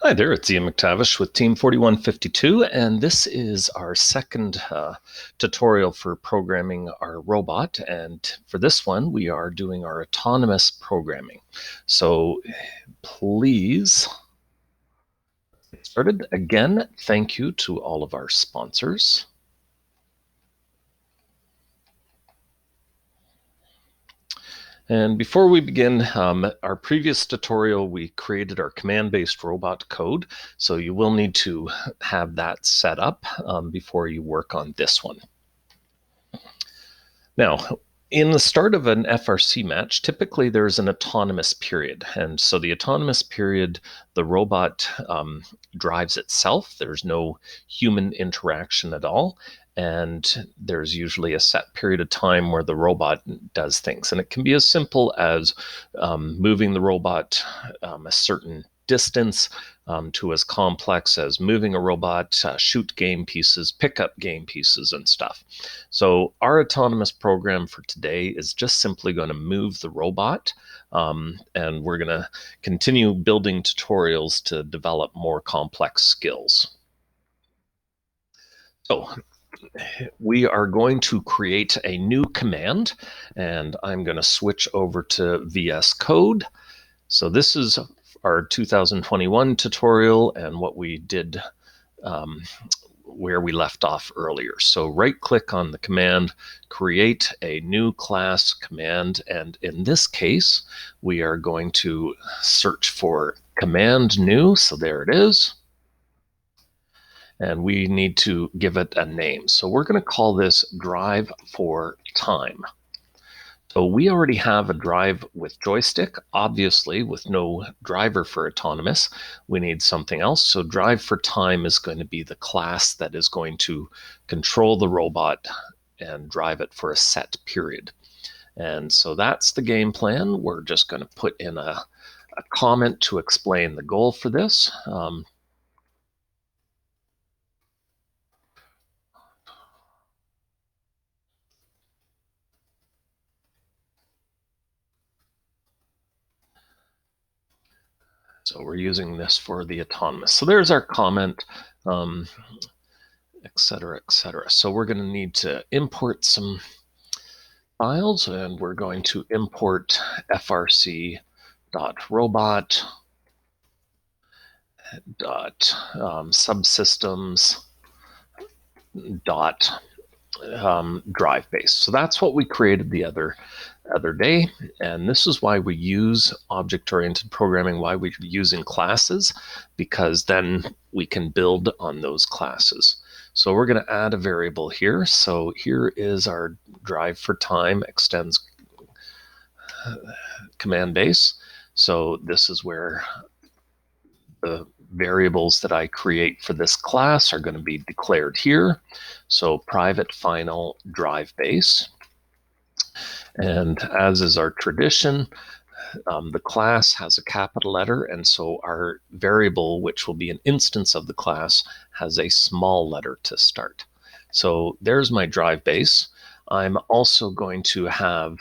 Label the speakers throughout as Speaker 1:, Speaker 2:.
Speaker 1: Hi there, it's Ian McTavish with Team 4152, and this is our second tutorial for programming our robot. And for this one, we are doing our autonomous programming. So please get started. Again, thank you to all of our sponsors. And before we begin, our previous tutorial, we created our command-based robot code. So you will need to have that set up before you work on this one. Now, in the start of an FRC match, typically there's an autonomous period. And so the autonomous period, the robot drives itself. There's no human interaction at all. And there's usually a set period of time where the robot does things. And it can be as simple as moving the robot a certain distance to as complex as moving a robot, shoot game pieces, pick up game pieces and stuff. So our autonomous program for today is just simply going to move the robot, and we're going to continue building tutorials to develop more complex skills. So we are going to create a new command, and I'm going to switch over to VS Code. So this is our 2021 tutorial and what we did where we left off earlier. So right click on the command, create a new class command, and in this case we are going to search for command new. So there it is. And we need to give it a name. So we're going to call this drive for time. So we already have a drive with joystick, obviously with no driver for autonomous. We need something else. So drive for time is going to be the class that is going to control the robot and drive it for a set period. And so that's the game plan. We're just going to put in a comment to explain the goal for this. So we're using this for the autonomous. So there's our comment, et cetera, et cetera. So we're going to need to import some files, and we're going to import frc.robot subsystems drive base. So that's what we created the other day, and this is why we use object-oriented programming, why we're using classes, because then we can build on those classes. So we're going to add a variable here. So here is our drive for time extends command base. So this is where the variables that I create for this class are going to be declared here. So private final drive base. And as is our tradition, the class has a capital letter, and so our variable, which will be an instance of the class, has a small letter to start. So there's my drive base. I'm also going to have,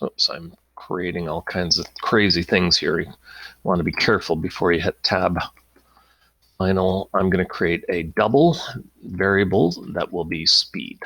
Speaker 1: oops, I'm creating all kinds of crazy things here. You want to be careful before you hit tab. Final, I'm going to create a double variable that will be speed.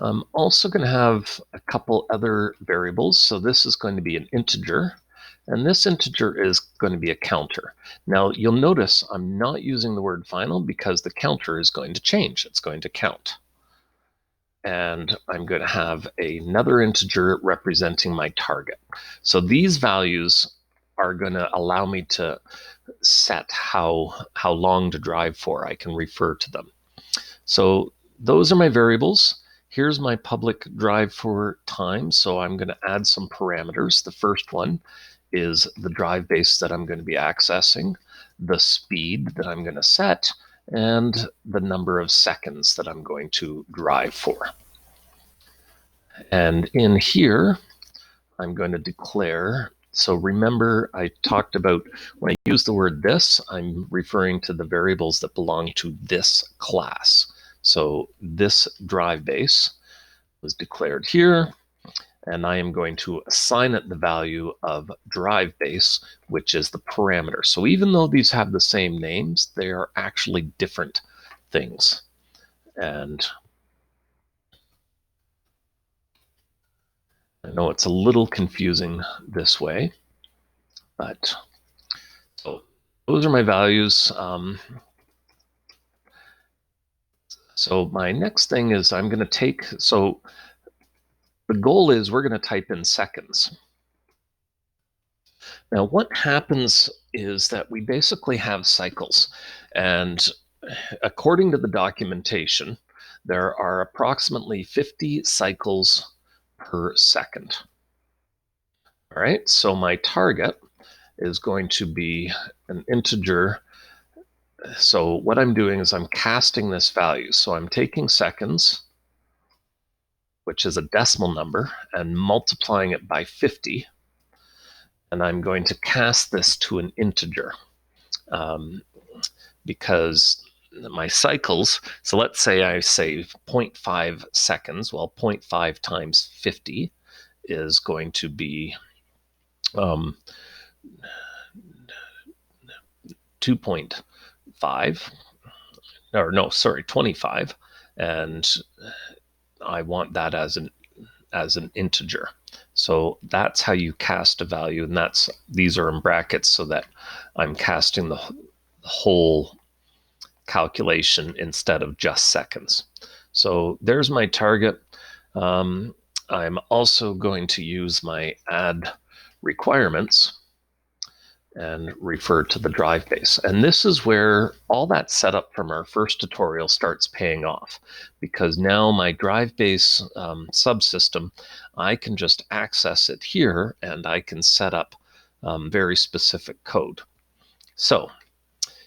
Speaker 1: I'm also going to have a couple other variables. So this is going to be an integer, and this integer is going to be a counter. Now you'll notice I'm not using the word final because the counter is going to change. It's going to count. And I'm going to have another integer representing my target. So these values are going to allow me to set how long to drive for. I can refer to them. So those are my variables. Here's my public drive for time. So I'm going to add some parameters. The first one is the drive base that I'm going to be accessing, the speed that I'm going to set, and the number of seconds that I'm going to drive for. And in here, I'm going to declare, so remember I talked about when I use the word this, I'm referring to the variables that belong to this class. So this drive base was declared here, and I am going to assign it the value of drive base, which is the parameter. So even though these have the same names, they are actually different things. And I know it's a little confusing this way, but so those are my values. So my next thing is I'm going to take, so the goal is we're going to type in seconds. Now what happens is that we basically have cycles, and according to the documentation, there are approximately 50 cycles per second. All right, so my target is going to be an integer. So what I'm doing is I'm casting this value. So I'm taking seconds, which is a decimal number, and multiplying it by 50. And I'm going to cast this to an integer because my cycles, so let's say I say 0.5 seconds. Well, 0.5 times 50 is going to be 2.5, or no, sorry, 25. And I want that as an integer. So that's how you cast a value, and these are in brackets so that I'm casting the whole calculation instead of just seconds. So there's my target. I'm also going to use my add requirements and refer to the drive base. And this is where all that setup from our first tutorial starts paying off, because now my drive base subsystem, I can just access it here and I can set up very specific code. So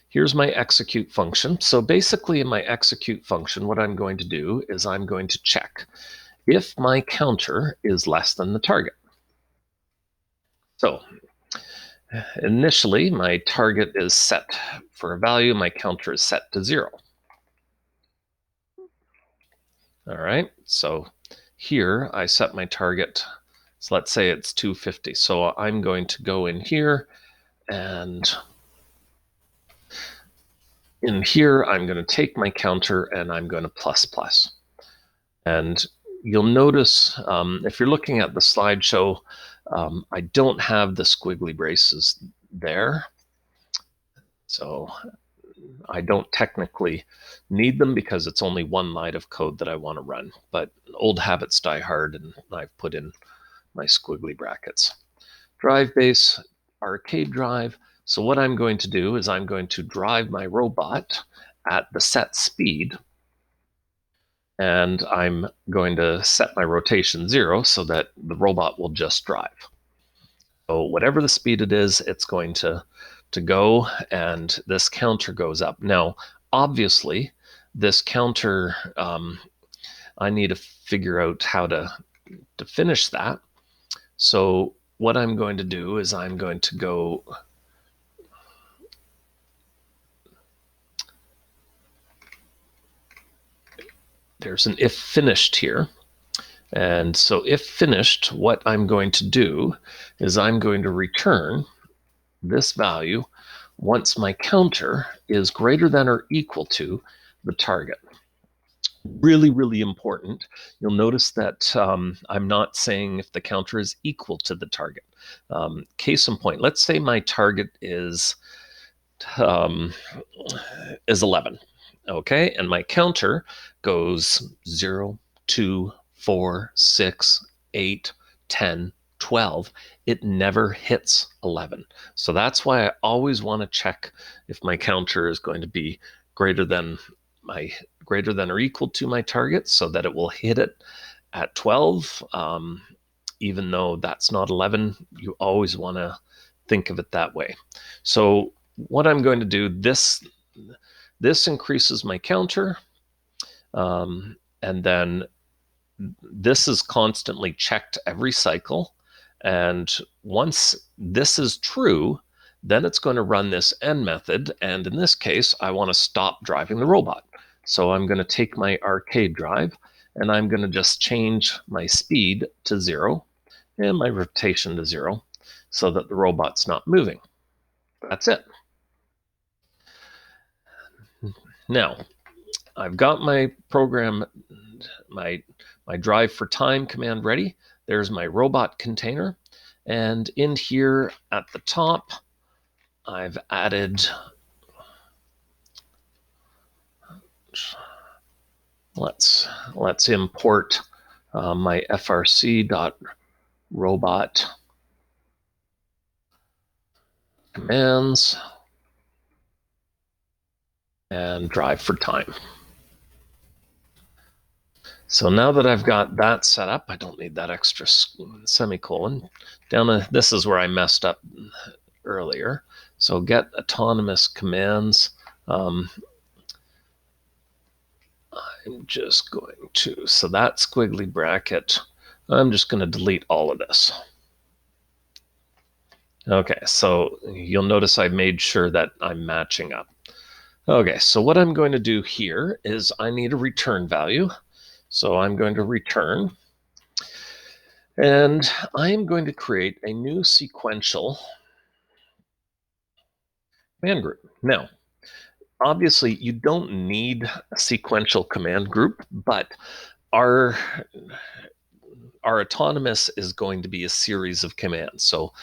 Speaker 1: here's my execute function. So basically in my execute function, what I'm going to do is I'm going to check if my counter is less than the target. So initially, my target is set for a value. My counter is set to 0. All right, so here I set my target. So let's say it's 250. So I'm going to go in here, and in here, I'm going to take my counter and I'm going to plus plus. And you'll notice if you're looking at the slideshow, I don't have the squiggly braces there. So I don't technically need them because it's only one line of code that I want to run. But old habits die hard, and I've put in my squiggly brackets. Drive base, arcade drive. So what I'm going to do is I'm going to drive my robot at the set speed, and I'm going to set my rotation 0 so that the robot will just drive. So whatever the speed it is, it's going to go, and this counter goes up. Now, obviously, this counter, I need to figure out how to finish that. So what I'm going to do is I'm going to go there's an if finished here. And so if finished, what I'm going to do is I'm going to return this value once my counter is greater than or equal to the target. Really, really important. You'll notice that I'm not saying if the counter is equal to the target. Case in point, let's say my target is 11. Okay, and my counter goes 0, 2, 4, 6, 8, 10, 12. It never hits 11. So that's why I always want to check if my counter is going to be greater than or equal to my target, so that it will hit it at 12. Even though that's not 11, you always want to think of it that way. So what I'm going to do, this increases my counter, and then this is constantly checked every cycle. And once this is true, then it's going to run this end method. And in this case, I want to stop driving the robot. So I'm going to take my arcade drive and I'm going to just change my speed to 0 and my rotation to 0 so that the robot's not moving. That's it. Now, I've got my program, my drive for time command ready. There's my robot container. And in here at the top, I've added, let's import my FRC.robot commands and drive for time. So now that I've got that set up, I don't need that extra semicolon. This is where I messed up earlier. So get autonomous commands. I'm just going to, so that squiggly bracket, I'm just going to delete all of this. Okay, so you'll notice I made sure that I'm matching up. Okay, so what I'm going to do here is I need a return value. So I'm going to return, and I'm going to create a new sequential command group. Now, obviously, you don't need a sequential command group, but our autonomous is going to be a series of commands. So,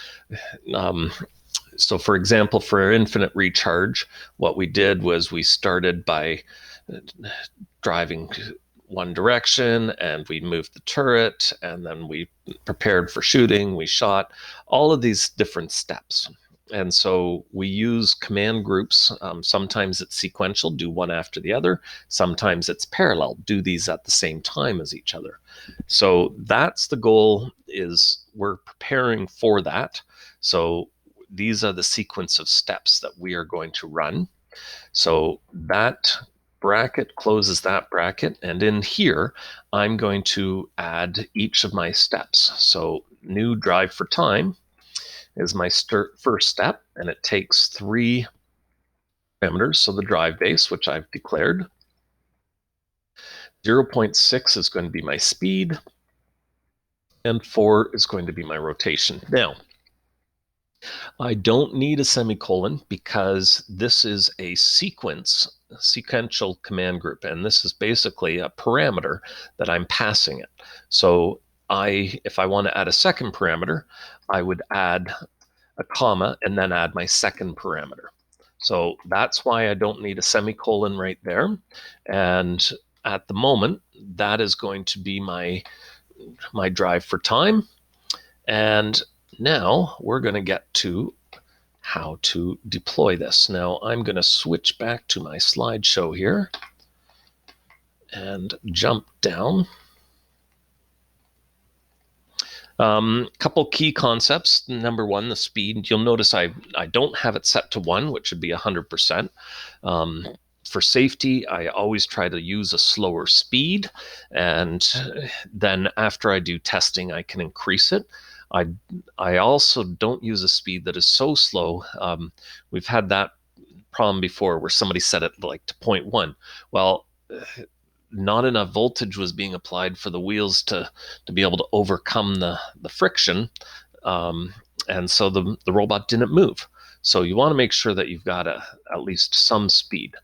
Speaker 1: for example, for infinite recharge, what we did was we started by driving one direction, and we moved the turret, and then we prepared for shooting, we shot, all of these different steps. And so we use command groups. Sometimes it's sequential, do one after the other. Sometimes it's parallel, do these at the same time as each other. So that's the goal, is we're preparing for that. So these are the sequence of steps that we are going to run. So that bracket closes that bracket, and in here I'm going to add each of my steps. So new drive for time is my first step, and it takes 3 parameters. So the drive base, which I've declared, 0.6 is going to be my speed, and 4 is going to be my rotation. Now, I don't need a semicolon because this is a sequential command group, and this is basically a parameter that I'm passing it. So if I want to add a second parameter, I would add a comma and then add my second parameter. So that's why I don't need a semicolon right there. And at the moment, that is going to be my drive for time. And now we're going to get to how to deploy this. Now I'm going to switch back to my slideshow here and jump down. Couple key concepts. Number one, the speed. You'll notice I don't have it set to 1, which would be 100%. For safety, I always try to use a slower speed, and then after I do testing, I can increase it. I also don't use a speed that is so slow. We've had that problem before where somebody set it like to 0.1. Well, not enough voltage was being applied for the wheels to be able to overcome the friction, and so the robot didn't move. So you want to make sure that you've got at least some speed.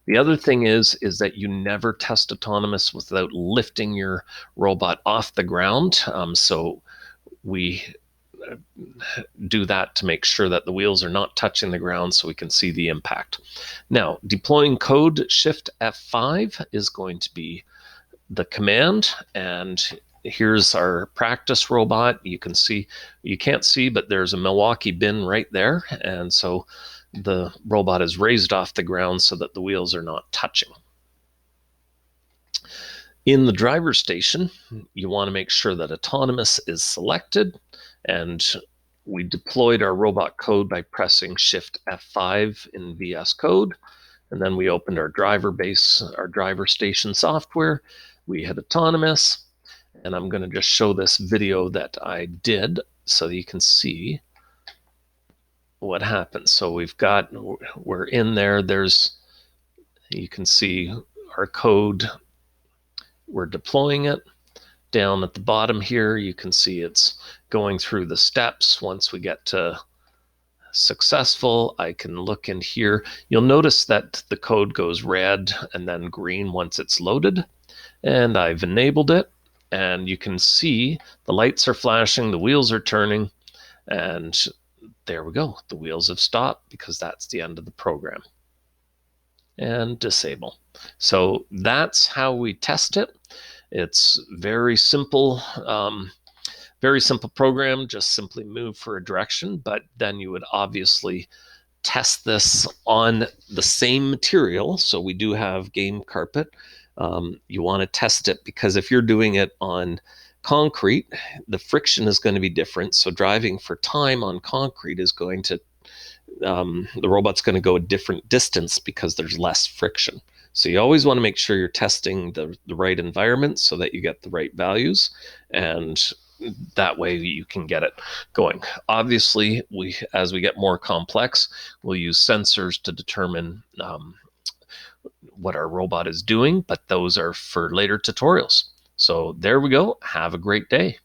Speaker 1: The other thing is that you never test autonomous without lifting your robot off the ground. So we do that to make sure that the wheels are not touching the ground so we can see the impact. Now, deploying code, Shift F5 is going to be the command, and here's our practice robot. You can't see, but there's a Milwaukee bin right there, and so the robot is raised off the ground so that the wheels are not touching. In the driver station, you want to make sure that autonomous is selected, and we deployed our robot code by pressing Shift F5 in VS Code, and then we opened our driver station software. We hit autonomous, and I'm going to just show this video that I did so that you can see what happens. So we're in there. You can see our code we're deploying it. Down at the bottom here, you can see it's going through the steps. Once we get to successful, I can look in here. You'll notice that the code goes red and then green once it's loaded, and I've enabled it, and you can see the lights are flashing, the wheels are turning, and there we go. The wheels have stopped because that's the end of the program. And disable. So that's how we test it. It's very simple. Very simple program, just simply move for a direction, but then you would obviously test this on the same material. So we do have game carpet. You want to test it because if you're doing it on concrete, the friction is going to be different. So driving for time on concrete is going to, the robot's going to go a different distance because there's less friction. So you always want to make sure you're testing the right environment so that you get the right values, and that way you can get it going. Obviously, as we get more complex, we'll use sensors to determine what our robot is doing, but those are for later tutorials. So there we go. Have a great day.